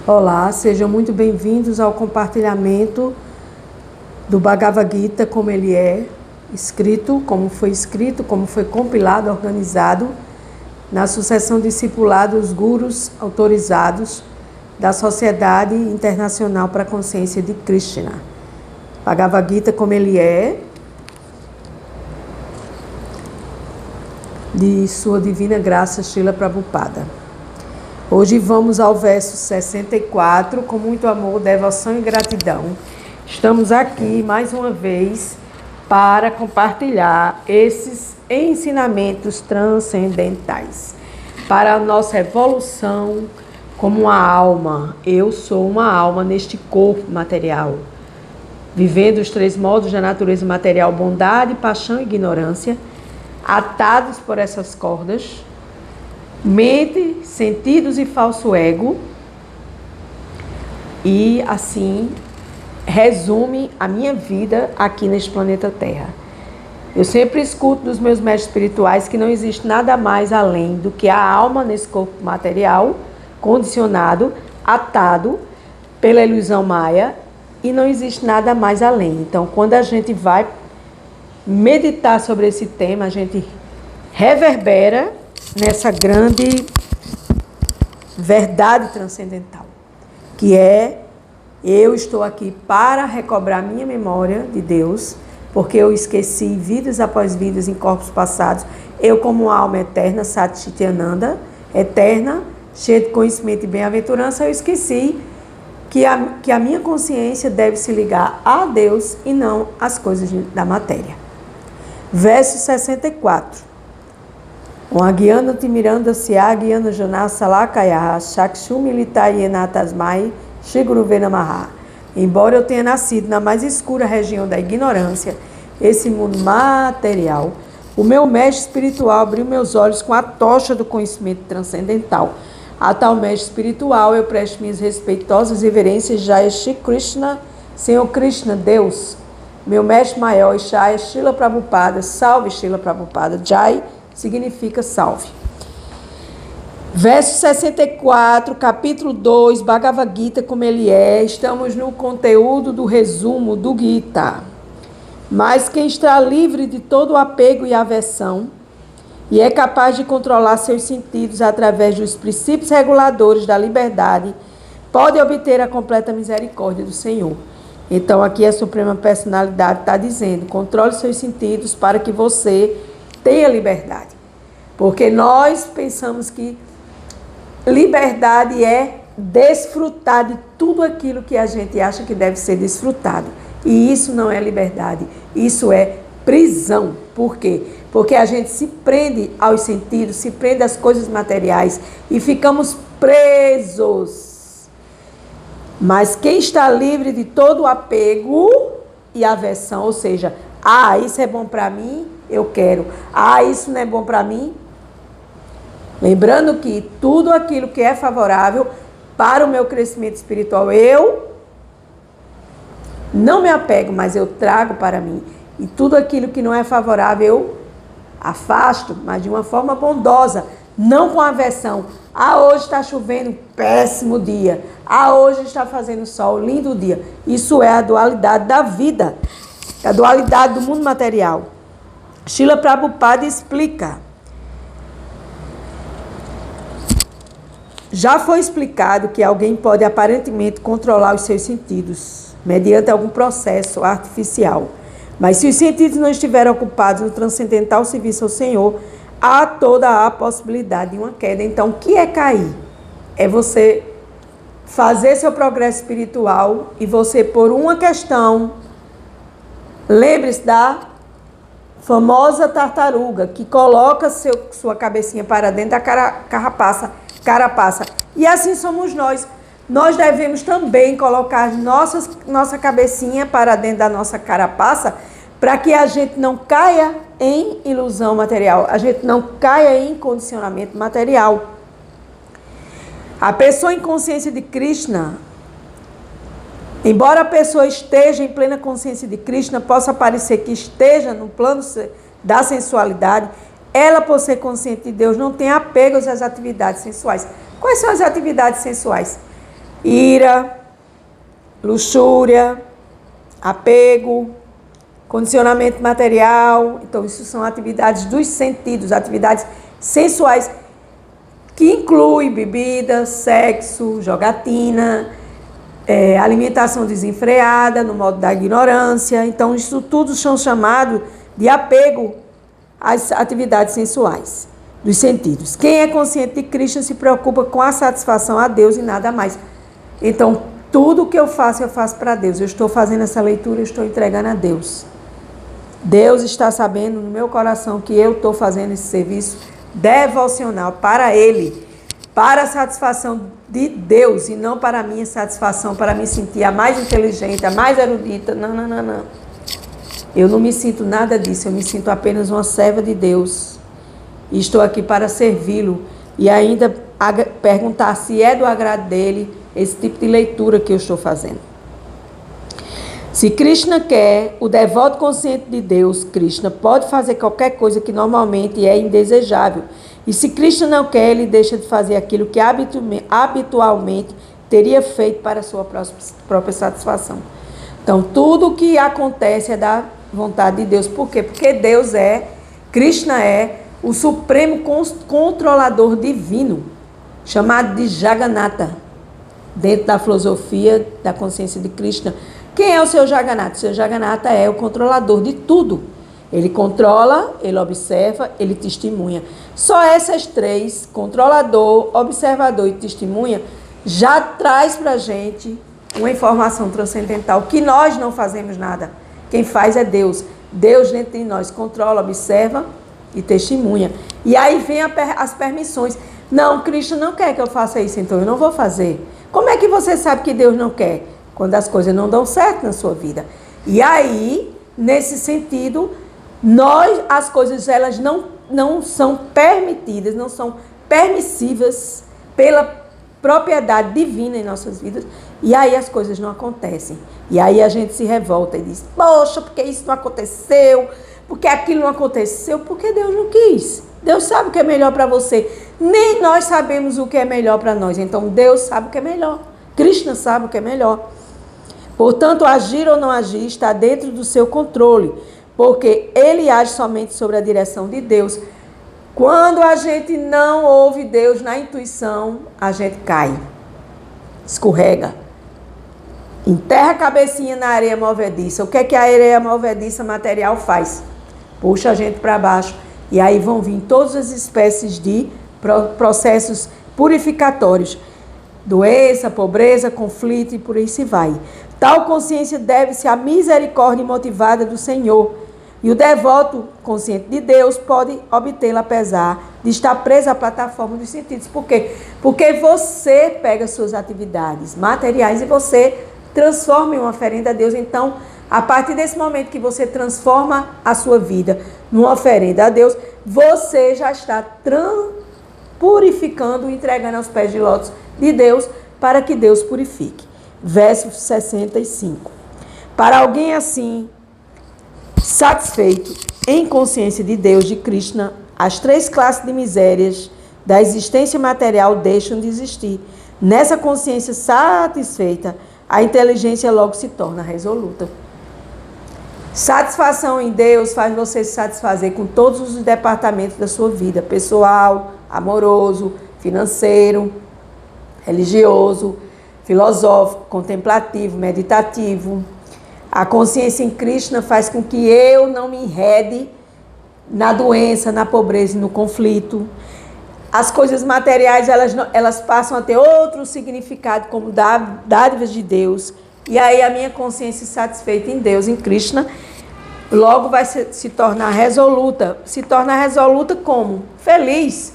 Olá, sejam muito bem-vindos ao compartilhamento do Bhagavad Gita, como ele é escrito, como foi compilado, organizado na sucessão discipulada dos gurus autorizados da Sociedade Internacional para a Consciência de Krishna. Bhagavad Gita, como ele é, de Sua Divina Graça, Srila Prabhupada. Hoje vamos ao verso 64, com muito amor, devoção e gratidão. Estamos aqui mais uma vez para compartilhar esses ensinamentos transcendentais para a nossa evolução como uma alma. Eu sou uma alma neste corpo material, vivendo os três modos da natureza material: bondade, paixão e ignorância, atados por essas cordas, mente, sentidos e falso ego. E assim resume a minha vida aqui neste planeta Terra. Eu sempre escuto dos meus mestres espirituais que não existe nada mais além do que a alma nesse corpo material, condicionado, atado pela ilusão maia, e não existe nada mais além. Então, quando a gente vai meditar sobre esse tema, a gente reverbera nessa grande verdade transcendental, que é: eu estou aqui para recobrar minha memória de Deus, porque eu esqueci vidas após vidas em corpos passados. Eu, como alma eterna, Satchitananda, eterna, cheia de conhecimento e bem-aventurança, eu esqueci que a minha consciência deve se ligar a Deus e não às coisas da matéria. Verso 64. Agyana Timiranda Syagyana Jana Salakaya Shakshu Militayena Tasmai Shiguruve Namaha. Embora eu tenha nascido na mais escura região da ignorância, esse mundo material, o meu mestre espiritual abriu meus olhos com a tocha do conhecimento transcendental. A tal mestre espiritual eu presto minhas respeitosas reverências. Jai Shri Krishna, Senhor Krishna, Deus, meu mestre maior, Jai Srila Prabhupada. Salve Srila Prabhupada. Jai significa salve. Verso 64, capítulo 2, Bhagavad Gita, como ele é. Estamos no conteúdo do resumo do Gita. Mas quem está livre de todo o apego e aversão e é capaz de controlar seus sentidos através dos princípios reguladores da liberdade, pode obter a completa misericórdia do Senhor. Então aqui a Suprema Personalidade está dizendo: controle seus sentidos para que você tenha liberdade. Porque nós pensamos que liberdade é desfrutar de tudo aquilo que a gente acha que deve ser desfrutado. E isso não é liberdade, isso é prisão. Por quê? Porque a gente se prende aos sentidos, se prende às coisas materiais e ficamos presos. Mas quem está livre de todo o apego e aversão, ou seja, isso é bom para mim, eu quero. Isso não é bom para mim. Lembrando que tudo aquilo que é favorável para o meu crescimento espiritual, eu não me apego, mas eu trago para mim. E tudo aquilo que não é favorável, eu afasto, mas de uma forma bondosa, não com aversão. Hoje está chovendo, péssimo dia. Hoje está fazendo sol, lindo dia. Isso é a dualidade da vida, a dualidade do mundo material. Srila Prabhupada explica: já foi explicado que alguém pode aparentemente controlar os seus sentidos mediante algum processo artificial. Mas se os sentidos não estiverem ocupados no transcendental serviço ao Senhor, há toda a possibilidade de uma queda. Então, o que é cair? É você fazer seu progresso espiritual e você, por uma questão, lembre-se da famosa tartaruga que coloca sua cabecinha para dentro da carapaça. E assim somos nós. Nós devemos também colocar nossa cabecinha para dentro da nossa carapaça, para que a gente não caia em ilusão material, a gente não caia em condicionamento material. A pessoa em consciência de Krishna, embora a pessoa esteja em plena consciência de Krishna, possa parecer que esteja no plano da sensualidade, ela, por ser consciente de Deus, não tem apego às atividades sensuais. Quais são as atividades sensuais? ira, luxúria, apego, condicionamento material. Então, isso são atividades dos sentidos, atividades sensuais, que inclui bebida, sexo, jogatina, alimentação desenfreada, no modo da ignorância. Então, isso tudo são chamados de apego às atividades sensuais, dos sentidos. Quem é consciente de Cristo se preocupa com a satisfação a Deus e nada mais. Então, tudo que eu faço para Deus. Eu estou fazendo essa leitura, eu estou entregando a Deus. Deus está sabendo no meu coração que eu estou fazendo esse serviço devocional para Ele, para a satisfação de Deus e não para a minha satisfação, para me sentir a mais inteligente, a mais erudita. Não, não, não, não. Eu não me sinto nada disso, eu me sinto apenas uma serva de Deus. E estou aqui para servi-lo e ainda perguntar se é do agrado dele esse tipo de leitura que eu estou fazendo. Se Krishna quer, o devoto consciente de Deus, Krishna, pode fazer qualquer coisa que normalmente é indesejável. E se Krishna não quer, ele deixa de fazer aquilo que habitualmente teria feito para a sua própria satisfação. Então, tudo o que acontece é da vontade de Deus. Por quê? Porque Krishna é o supremo controlador divino, chamado de Jagannatha, dentro da filosofia da consciência de Krishna. Quem é o seu Jagannatha? O seu Jagannatha é o controlador de tudo. Ele controla, ele observa, ele testemunha. Só essas três, controlador, observador e testemunha, já traz para a gente uma informação transcendental, que nós não fazemos nada. Quem faz é Deus. Deus dentro de nós controla, observa e testemunha. E aí vem as permissões. Não, Cristo não quer que eu faça isso, então eu não vou fazer. Como é que você sabe que Deus não quer? Quando as coisas não dão certo na sua vida. E aí, nesse sentido, as coisas elas não são permitidas, não são permissivas pela propriedade divina em nossas vidas. E aí as coisas não acontecem. E aí a gente se revolta e diz, poxa, porque isso não aconteceu? Porque aquilo não aconteceu? Porque Deus não quis. Deus sabe o que é melhor para você. Nem nós sabemos o que é melhor para nós. Então Deus sabe o que é melhor. Krishna sabe o que é melhor. Portanto, agir ou não agir está dentro do seu controle, porque ele age somente sobre a direção de Deus. Quando a gente não ouve Deus na intuição, a gente cai, escorrega, enterra a cabecinha na areia movediça. O que é que a areia movediça material faz? Puxa a gente para baixo. E aí vão vir todas as espécies de processos purificatórios. Doença, pobreza, conflito e por aí se vai. Tal consciência deve-se à misericórdia motivada do Senhor. E o devoto consciente de Deus pode obtê-la apesar de estar preso à plataforma dos sentidos. Por quê? Porque você pega suas atividades materiais e você transforma em uma oferenda a Deus. Então, a partir desse momento que você transforma a sua vida numa oferenda a Deus, você já está purificando, entregando aos pés de lótus de Deus para que Deus purifique. Verso 65. Para alguém assim, satisfeito em consciência de Deus, de Krishna, as três classes de misérias da existência material deixam de existir. Nessa consciência satisfeita, a inteligência logo se torna resoluta. Satisfação em Deus faz você se satisfazer com todos os departamentos da sua vida, pessoal, amoroso, financeiro, religioso, filosófico, contemplativo, meditativo. A consciência em Krishna faz com que eu não me enrede na doença, na pobreza e no conflito. As coisas materiais, elas passam a ter outro significado como dádivas de Deus. E aí a minha consciência satisfeita em Deus, em Krishna, logo vai se tornar resoluta. Se torna resoluta como? Feliz.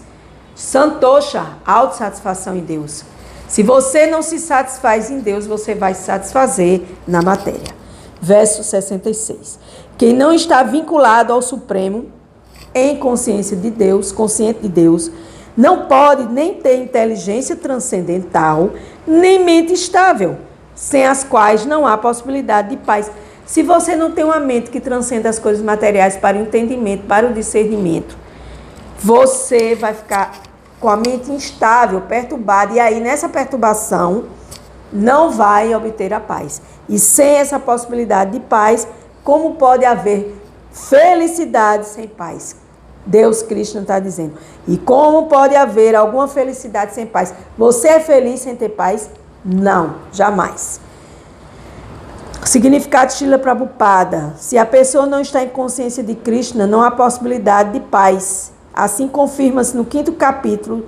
Santosha, autossatisfação em Deus. Se você não se satisfaz em Deus, você vai se satisfazer na matéria. Verso 66. Quem não está vinculado ao Supremo, em consciência de Deus, consciente de Deus, não pode nem ter inteligência transcendental, nem mente estável, sem as quais não há possibilidade de paz. Se você não tem uma mente que transcende as coisas materiais para o entendimento, para o discernimento, você vai ficar com a mente instável, perturbada, e aí nessa perturbação não vai obter a paz. E sem essa possibilidade de paz, como pode haver felicidade sem paz? Deus, Cristo está dizendo. E como pode haver alguma felicidade sem paz? Você é feliz sem ter paz? Não, jamais. Significado de Srila Prabhupada. Se a pessoa não está em consciência de Krishna, não há possibilidade de paz. Assim confirma-se no 5º capítulo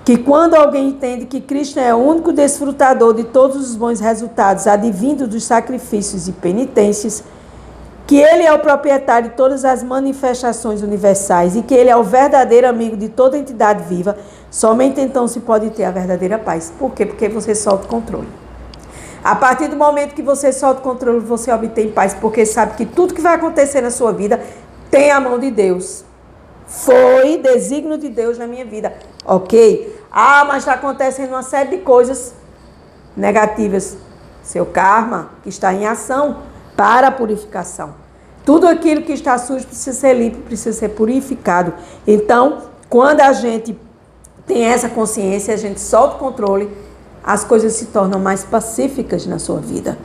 que quando alguém entende que Krishna é o único desfrutador de todos os bons resultados advindos dos sacrifícios e penitências, que ele é o proprietário de todas as manifestações universais e que ele é o verdadeiro amigo de toda entidade viva, somente então se pode ter a verdadeira paz. Por quê? Porque você solta o controle. A partir do momento que você solta o controle, você obtém paz, porque sabe que tudo que vai acontecer na sua vida tem a mão de Deus. Foi desígnio de Deus na minha vida. Ok? Mas está acontecendo uma série de coisas negativas. Seu karma, que está em ação para a purificação. Tudo aquilo que está sujo precisa ser limpo, precisa ser purificado. Então, quando a gente tem essa consciência, a gente solta o controle, as coisas se tornam mais pacíficas na sua vida.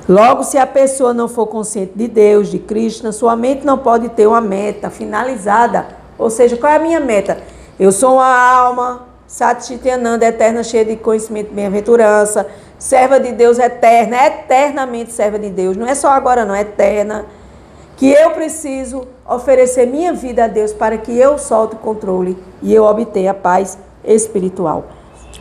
Logo, se a pessoa não for consciente de Deus, de Krishna, sua mente não pode ter uma meta finalizada. Ou seja, qual é a minha meta? Eu sou uma alma, Satchitananda, eterna, cheia de conhecimento e bem-aventurança, serva de Deus eterna, eternamente serva de Deus. Não é só agora, não, é eterna. Que eu preciso oferecer minha vida a Deus para que eu solte o controle e eu obtenha a paz espiritual.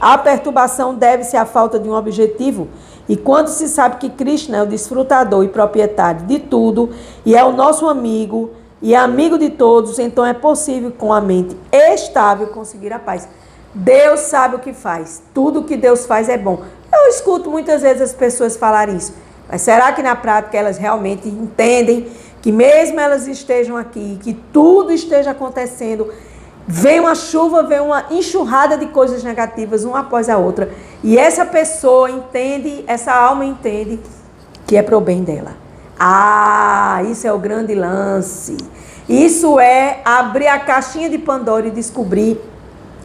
A perturbação deve-se à falta de um objetivo. E quando se sabe que Krishna é o desfrutador e proprietário de tudo, e é o nosso amigo, e é amigo de todos, então é possível com a mente estável conseguir a paz. Deus sabe o que faz. Tudo que Deus faz é bom. Eu escuto muitas vezes as pessoas falarem isso. Mas será que na prática elas realmente entendem que mesmo elas estejam aqui, que tudo esteja acontecendo, vem uma chuva, vem uma enxurrada de coisas negativas, uma após a outra. E essa pessoa entende, essa alma entende que é para o bem dela. Isso é o grande lance. Isso é abrir a caixinha de Pandora e descobrir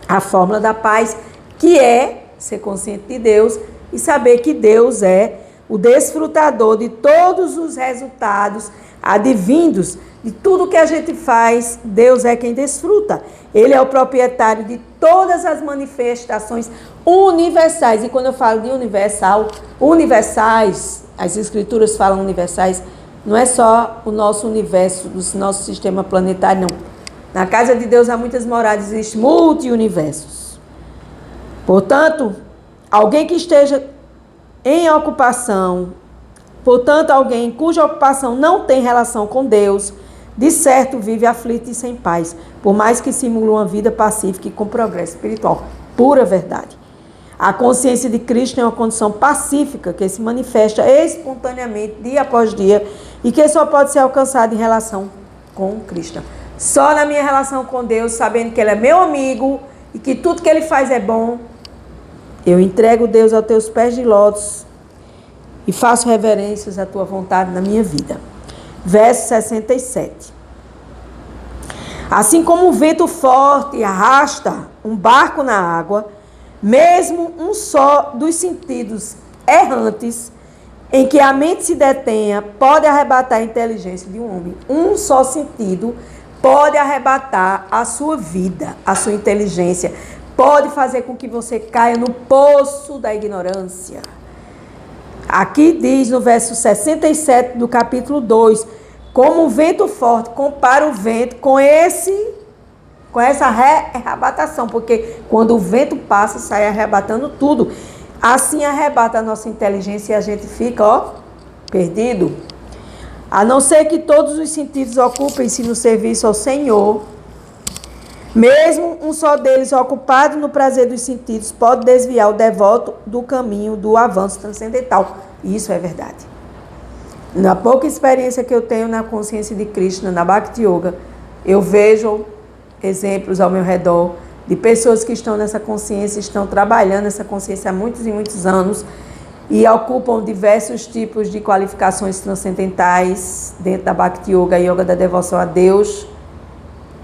a fórmula da paz, que é ser consciente de Deus e saber que Deus é o desfrutador de todos os resultados advindos de tudo que a gente faz. Deus é quem desfruta. Ele é o proprietário de todas as manifestações universais. E quando eu falo de universais, as escrituras falam universais, não é só o nosso universo, o nosso sistema planetário, não. Na casa de Deus há muitas moradas, existem multi-universos. Portanto, alguém que esteja em ocupação, alguém cuja ocupação não tem relação com Deus, de certo vive aflito e sem paz, por mais que simule uma vida pacífica e com progresso espiritual. Pura verdade. A consciência de Krishna é uma condição pacífica que se manifesta espontaneamente, dia após dia, e que só pode ser alcançada em relação com Krishna. Só na minha relação com Deus, sabendo que Ele é meu amigo e que tudo que Ele faz é bom, eu entrego Deus aos teus pés de lótus e faço reverências à tua vontade na minha vida. Verso 67. Assim como um vento forte arrasta um barco na água, mesmo um só dos sentidos errantes em que a mente se detenha pode arrebatar a inteligência de um homem. Um só sentido pode arrebatar a sua vida, a sua inteligência. Pode fazer com que você caia no poço da ignorância. Aqui diz no verso 67 do capítulo 2, como um vento forte, compara o vento com essa arrebatação, porque quando o vento passa, sai arrebatando tudo. Assim arrebata a nossa inteligência e a gente fica, perdido. A não ser que todos os sentidos ocupem-se no serviço ao Senhor, mesmo um só deles ocupado no prazer dos sentidos pode desviar o devoto do caminho do avanço transcendental. Isso é verdade. Na pouca experiência que eu tenho na consciência de Krishna, na Bhakti Yoga, eu vejo exemplos ao meu redor de pessoas que estão nessa consciência, estão trabalhando essa consciência há muitos e muitos anos e ocupam diversos tipos de qualificações transcendentais dentro da Bhakti Yoga, Yoga da devoção a Deus.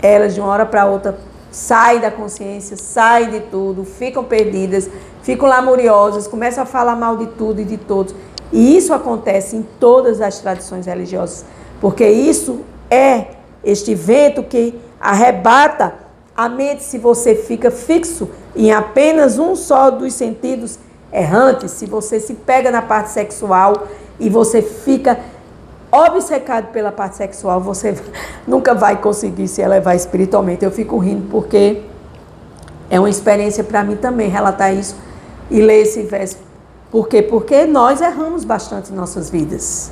Elas, de uma hora para outra, sai da consciência, sai de tudo, ficam perdidas, ficam lamuriosas, começam a falar mal de tudo e de todos. E isso acontece em todas as tradições religiosas, porque isso é este vento que arrebata a mente se você fica fixo em apenas um só dos sentidos errantes, se você se pega na parte sexual e você fica obcecado pela parte sexual, você nunca vai conseguir se elevar espiritualmente. Eu fico rindo porque é uma experiência para mim também relatar isso e ler esse verso. Por quê? Porque nós erramos bastante em nossas vidas.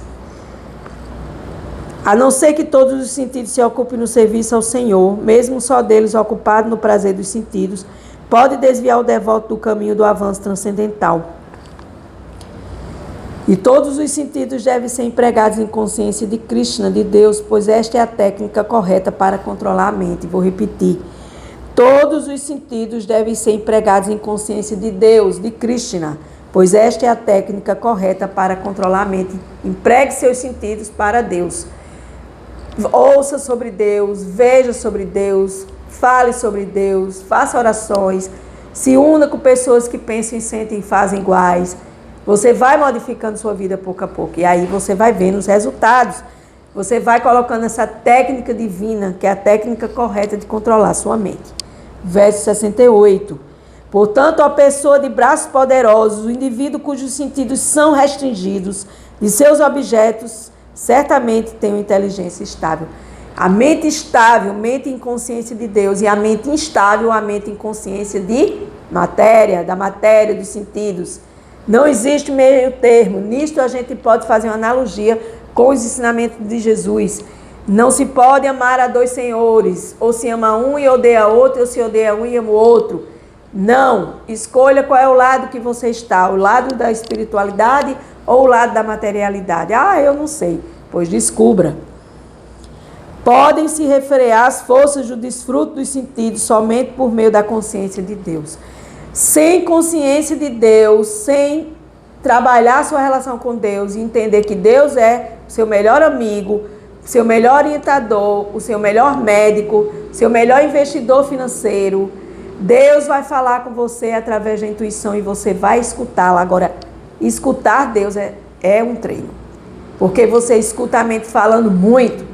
A não ser que todos os sentidos se ocupem no serviço ao Senhor, mesmo só deles ocupado no prazer dos sentidos, pode desviar o devoto do caminho do avanço transcendental. E todos os sentidos devem ser empregados em consciência de Krishna, de Deus, pois esta é a técnica correta para controlar a mente. Vou repetir. Todos os sentidos devem ser empregados em consciência de Deus, de Krishna, pois esta é a técnica correta para controlar a mente. Empregue seus sentidos para Deus. Ouça sobre Deus, veja sobre Deus, fale sobre Deus, faça orações, se una com pessoas que pensam, sentem e fazem iguais. Você vai modificando sua vida pouco a pouco e aí você vai vendo os resultados. Você vai colocando essa técnica divina, que é a técnica correta de controlar a sua mente. Verso 68. Portanto, a pessoa de braços poderosos, o indivíduo cujos sentidos são restringidos de seus objetos, certamente tem uma inteligência estável. A mente estável, mente em consciência de Deus, e a mente instável, a mente em consciência de matéria, da matéria, dos sentidos. Não existe meio termo. Nisto a gente pode fazer uma analogia com os ensinamentos de Jesus. Não se pode amar a dois senhores, ou se ama um e odeia outro, ou se odeia um e ama o outro. Não, escolha qual é o lado que você está, o lado da espiritualidade ou o lado da materialidade. Ah, eu não sei, pois descubra. Podem se refrear as forças do desfruto dos sentidos somente por meio da consciência de Deus. Sem consciência de Deus, sem trabalhar sua relação com Deus e entender que Deus é o seu melhor amigo, o seu melhor orientador, o seu melhor médico, o seu melhor investidor financeiro, Deus vai falar com você através da intuição e você vai escutá-la. Agora, escutar Deus é um treino. Porque você escuta a mente falando muito,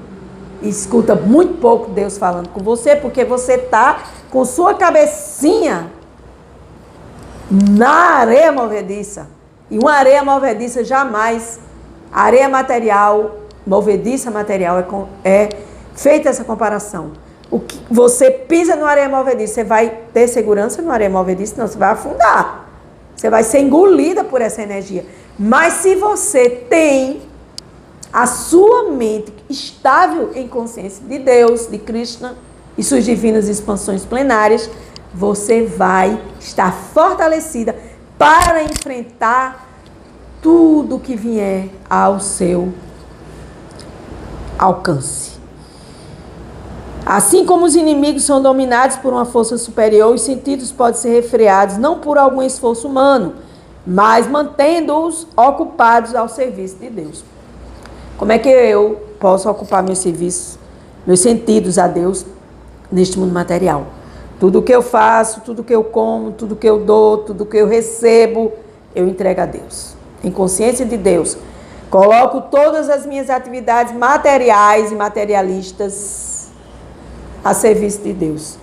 e escuta muito pouco Deus falando com você, porque você está com sua cabecinha na areia movediça. E uma areia movediça jamais, areia material, movediça material, é feita essa comparação. O que você pisa no areia movediça, você vai ter segurança no areia movediça? Não, você vai afundar. Você vai ser engolida por essa energia. Mas se você tem a sua mente estável em consciência de Deus, de Krishna e suas divinas expansões plenárias, você vai estar fortalecida para enfrentar tudo que vier ao seu alcance. Assim como os inimigos são dominados por uma força superior, os sentidos podem ser refreados não por algum esforço humano, mas mantendo-os ocupados ao serviço de Deus. Como é que eu posso ocupar meus serviços, meus sentidos a Deus neste mundo material? Tudo que eu faço, tudo que eu como, tudo que eu dou, tudo que eu recebo, eu entrego a Deus. Em consciência de Deus, coloco todas as minhas atividades materiais e materialistas a serviço de Deus.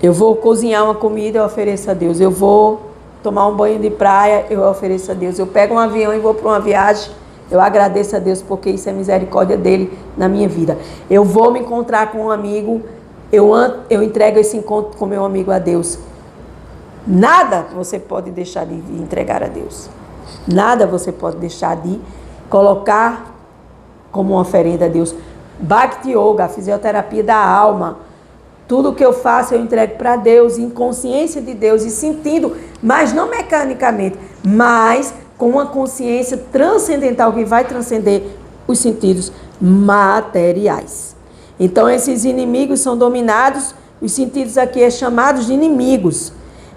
Eu vou cozinhar uma comida, eu ofereço a Deus. Eu vou tomar um banho de praia, eu ofereço a Deus. Eu pego um avião e vou para uma viagem, eu agradeço a Deus, porque isso é misericórdia dele na minha vida. Eu vou me encontrar com um amigo, eu entrego esse encontro com meu amigo a Deus. Nada você pode deixar de entregar a Deus. Nada você pode deixar de colocar como uma oferenda a Deus. Bhakti Yoga, a fisioterapia da alma. Tudo que eu faço eu entrego para Deus, em consciência de Deus e sentindo, mas não mecanicamente, mas com uma consciência transcendental que vai transcender os sentidos materiais. Então esses inimigos são dominados, os sentidos aqui é chamados de inimigos,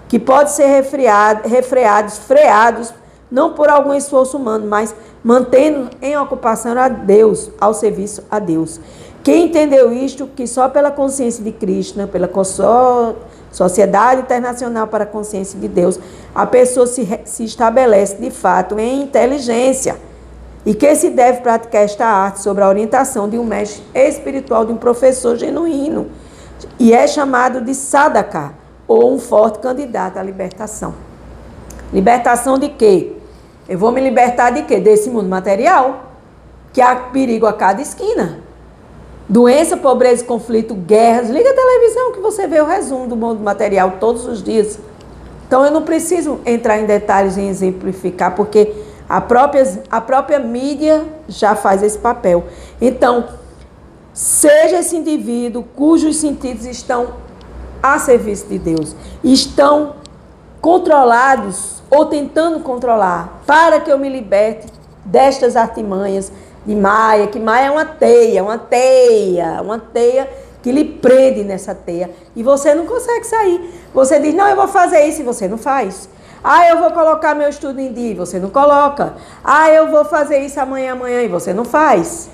que podem ser freados, não por algum esforço humano, mas mantendo em ocupação a Deus, ao serviço a Deus. Quem entendeu isto, que só pela consciência de Krishna, pela Sociedade Internacional para a Consciência de Deus, a pessoa se estabelece de fato em inteligência e que se deve praticar esta arte sob a orientação de um mestre espiritual, de um professor genuíno, e é chamado de sadhaka, ou um forte candidato à libertação. Libertação de quê? Eu vou me libertar de quê? Desse mundo material, que há perigo a cada esquina. Doença, pobreza, conflito, guerras. Liga a televisão que você vê o resumo do mundo material todos os dias. Então eu não preciso entrar em detalhes e exemplificar, porque a própria mídia já faz esse papel. Então, seja esse indivíduo cujos sentidos estão a serviço de Deus, estão controlados ou tentando controlar, para que eu me liberte destas artimanhas de Maia, que Maia é uma teia que lhe prende nessa teia, e você não consegue sair. Você diz, não, eu vou fazer isso, e você não faz. Ah, eu vou colocar meu estudo em dia, e você não coloca. Ah, eu vou fazer isso amanhã, e você não faz.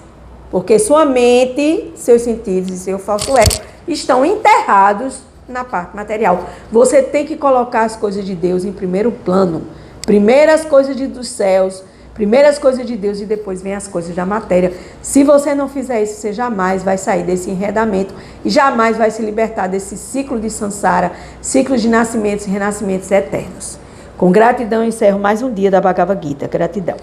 Porque sua mente, seus sentidos e seu falso ego estão enterrados na parte material. Você tem que colocar as coisas de Deus em primeiro plano. Primeiro as coisas dos céus, primeiro as coisas de Deus e depois vem as coisas da matéria. Se você não fizer isso, você jamais vai sair desse enredamento e jamais vai se libertar desse ciclo de samsara, ciclo de nascimentos e renascimentos eternos. Com gratidão, encerro mais um dia da Bhagavad Gita. Gratidão.